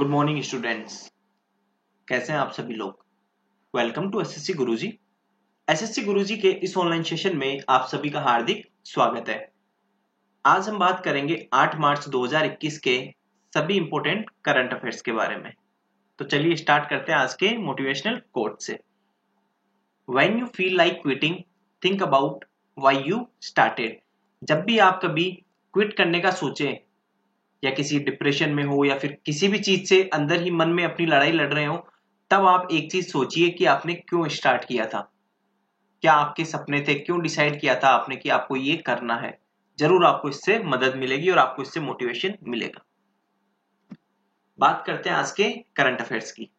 Good morning students. कैसे हैं आप सभी लोग। Welcome to SSC Guruji. SSC Guruji के इस ऑनलाइन सेशन में आप सभी का हार्दिक स्वागत है। आज हम बात करेंगे 8 मार्च 2021 के सभी इंपॉर्टेंट करंट अफेयर्स के बारे में। तो चलिए स्टार्ट करते हैं आज के मोटिवेशनल कोट से। When you feel like quitting, think about why you started. जब भी आप कभी क्विट करने का सोचें या किसी डिप्रेशन में हो या फिर किसी भी चीज से अंदर ही मन में अपनी लड़ाई लड़ रहे हो, तब आप एक चीज सोचिए कि आपने क्यों स्टार्ट किया था, क्या आपके सपने थे, क्यों डिसाइड किया था आपने कि आपको ये करना है। जरूर आपको इससे मदद मिलेगी और आपको इससे मोटिवेशन मिलेगा। बात करते हैं आज के करंट अफेयर्स की।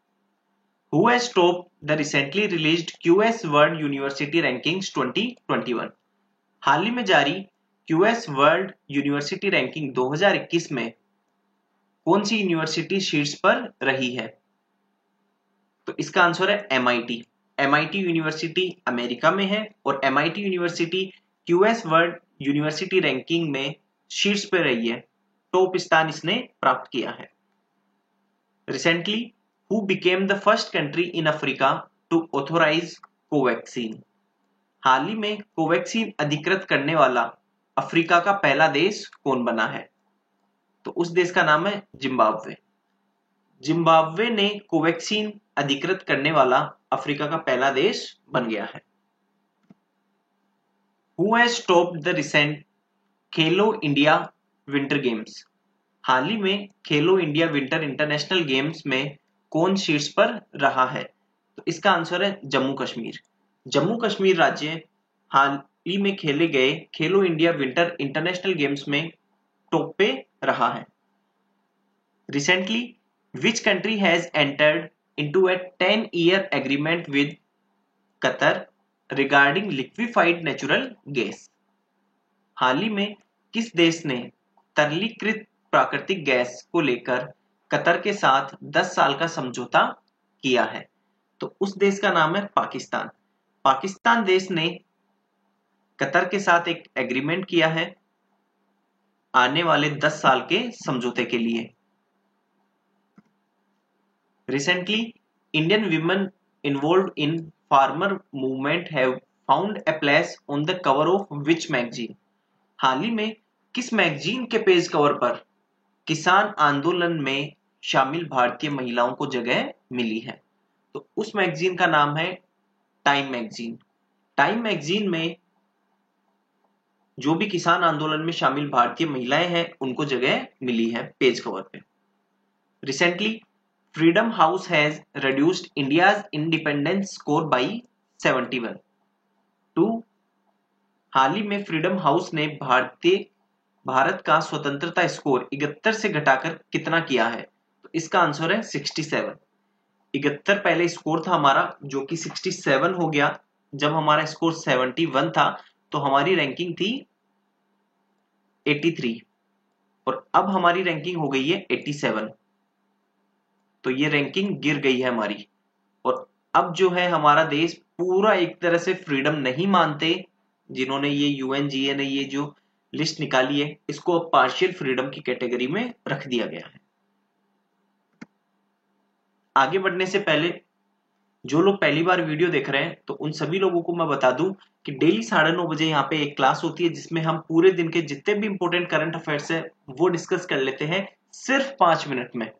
Who has topped the recently released QS world university rankings 2021। हाल ही में जारी क्यूएस वर्ल्ड यूनिवर्सिटी रैंकिंग 2021 में कौन सी यूनिवर्सिटी शीर्ष पर रही है? तो इसका आंसर है एमआईटी। एमआईटी यूनिवर्सिटी अमेरिका में है और MIT university QS world university ranking में शीर्ष पर रही है, टॉप स्थान इसने प्राप्त किया है। Recently who became the first country in Africa to authorise Covaxin. हाल ही में कोवैक्सीन अधिकृत करने वाला अफ्रीका का पहला देश कौन बना है? तो उस देश का नाम है जिम्बाब्वे। जिम्बाब्वे ने कोवैक्सीन अधिकृत करने वाला अफ्रीका का पहला देश बन गया है। Who has topped the recent Khelo India winter games. हाल ही में खेलो इंडिया विंटर इंटरनेशनल गेम्स में कौन शीर्ष पर रहा है? तो इसका आंसर है जम्मू कश्मीर। जम्मू कश्मीर राज्य हाल ही में खेले गए खेलो इंडिया विंटर इंटरनेशनल गेम्स में टॉप पे रहा है। Recently which country has entered into a 10-year agreement with Qatar regarding liquefied natural gas? हाल ही में किस देश ने तरलीकृत प्राकृतिक गैस को लेकर कतर के साथ 10 साल का समझौता किया है? तो उस देश का नाम है पाकिस्तान। पाकिस्तान देश ने कतर के साथ एक एग्रीमेंट किया है आने वाले 10 साल के समझौते के लिए। Recently, Indian women involved in farmer movement have found a place on the cover of which magazine? हाल ही में किस मैगजीन के पेज कवर पर किसान आंदोलन में शामिल भारतीय महिलाओं को जगह मिली है? तो उस मैगजीन का नाम है टाइम मैगजीन। टाइम मैगजीन में जो भी किसान आंदोलन में शामिल भारतीय महिलाएं हैं उनको जगह मिली है पेज कवर पे। Recently Freedom House has reduced India's independence score by 71 to। हाल ही में फ्रीडम हाउस ने भारत का स्वतंत्रता स्कोर 71 से घटाकर कितना किया है? तो इसका आंसर है 67। 71 पहले स्कोर था हमारा जो कि 67 हो गया। जब हमारा स्कोर 71 था तो हमारी रैंकिंग थी 83 और अब हमारी रैंकिंग हो गई है 87। तो ये रैंकिंग गिर गई है हमारी और अब जो है हमारा देश पूरा एक तरह से फ्रीडम नहीं मानते। जिन्होंने ये यूएनजीए ने ये जो लिस्ट निकाली है इसको अब पार्शियल फ्रीडम की कैटेगरी में रख दिया गया है। आगे बढ़ने से पहले जो लोग पहली बार वीडियो देख रहे हैं तो उन सभी लोगों को मैं बता दूं कि डेली 9:30 बजे यहाँ पे एक क्लास होती है जिसमें हम पूरे दिन के जितने भी इंपॉर्टेंट करंट अफेयर्स है वो डिस्कस कर लेते हैं सिर्फ 5 मिनट में।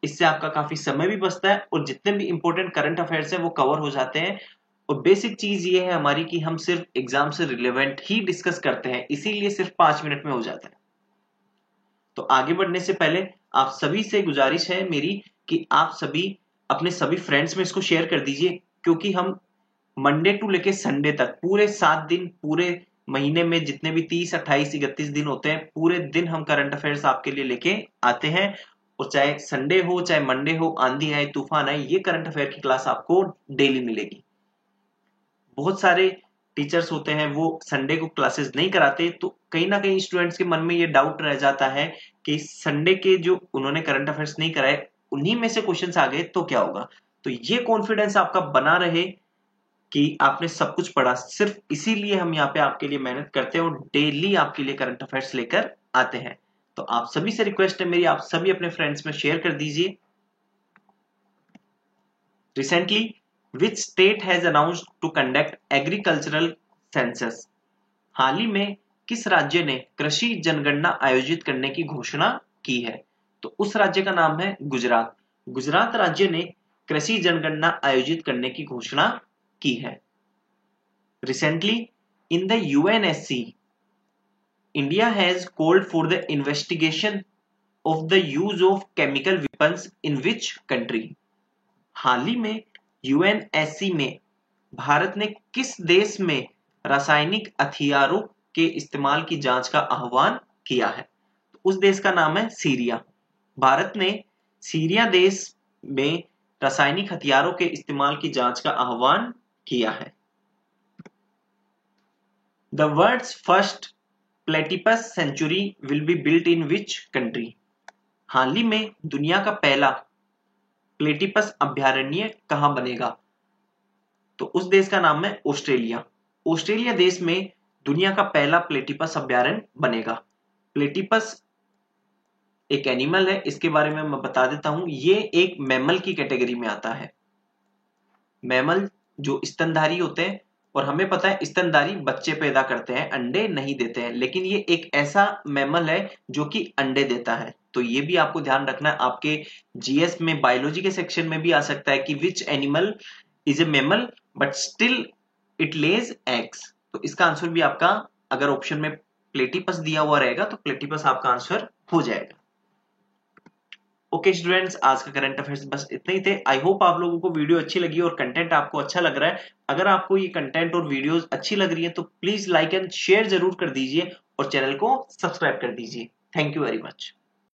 इससे आपका काफी समय भी बचता है और जितने भी इंपॉर्टेंट करंट अफेयर्स हैं वो कवर हो जाते हैं। और बेसिक चीज ये है हमारी कि हम सिर्फ एग्जाम से रिलेवेंट ही डिस्कस करते हैं, इसीलिए सिर्फ 5 मिनट में हो जाता है। तो आगे बढ़ने से पहले आप सभी से गुजारिश है मेरी कि आप सभी अपने सभी फ्रेंड्स में इसको शेयर कर दीजिए, क्योंकि हम मंडे टू लेके संडे तक पूरे 7 दिन, पूरे महीने में जितने भी 30, 28, 31 दिन होते हैं, पूरे दिन हम करंट अफेयर्स आपके लिए लेके आते हैं। और चाहे संडे हो चाहे मंडे हो, आंधी आए तूफान आए, ये करंट अफेयर की क्लास आपको डेली मिलेगी। बहुत सारे टीचर्स होते हैं वो संडे को क्लासेस नहीं कराते, तो कहीं ना कहीं स्टूडेंट्स के मन में ये डाउट रह जाता है कि संडे के जो उन्होंने करंट अफेयर्स नहीं कराए उन्हीं में से क्वेश्चंस आ गए तो क्या होगा। तो ये कॉन्फिडेंस आपका बना रहे कि आपने सब कुछ पढ़ा, सिर्फ इसीलिए हम यहाँ पे आपके लिए मेहनत करते हैं और डेली आपके लिए करंट अफेयर्स लेकर आते हैं। तो आप सभी से रिक्वेस्ट है मेरी, आप सभी अपने फ्रेंड्स में शेयर कर दीजिए recently which state has announced to conduct agricultural census? हाल ही में किस राज्य ने कृषि जनगणना आयोजित करने की घोषणा की है? तो उस राज्य का नाम है गुजरात। गुजरात राज्य ने कृषि जनगणना आयोजित करने की घोषणा की है। Recently in the UNSC India has called for the investigation of the use of chemical weapons in which country? हाल ही में यूएनएससी में भारत ने किस देश में रासायनिक हथियारों के इस्तेमाल की जांच का आह्वान किया है? तो उस देश का नाम है सीरिया। भारत ने सीरिया देश में रासायनिक हथियारों के इस्तेमाल की जांच का आह्वान किया है। The world's first platypus sanctuary will be built in which country? हाल ही में दुनिया का पहला प्लेटिपस अभयारण्य कहां बनेगा? तो उस देश का नाम है ऑस्ट्रेलिया। ऑस्ट्रेलिया देश में दुनिया का पहला प्लेटिपस अभयारण्य बनेगा। प्लेटिपस एक एनिमल है, इसके बारे में मैं बता देता हूं। ये एक मैमल की कैटेगरी में आता है। मैमल जो स्तनधारी होते हैं, और हमें पता है स्तनधारी बच्चे पैदा करते हैं, अंडे नहीं देते हैं, लेकिन ये एक ऐसा मैमल है जो कि अंडे देता है। तो ये भी आपको ध्यान रखना है, आपके जीएस में बायोलॉजी के सेक्शन में भी आ सकता है कि which animal is a mammal but still it Lay's eggs. तो इसका आंसर भी आपका, अगर ऑप्शन में प्लेटिपस दिया हुआ रहेगा तो प्लेटिपस आपका आंसर हो जाएगा। ओके स्टूडेंट्स, आज का करंट अफेयर्स बस इतने ही थे। आई होप आप लोगों को वीडियो अच्छी लगी और कंटेंट आपको अच्छा लग रहा है। अगर आपको ये कंटेंट और वीडियोस अच्छी लग रही है तो प्लीज लाइक एंड शेयर जरूर कर दीजिए और चैनल को सब्सक्राइब कर दीजिए। Thank you very much.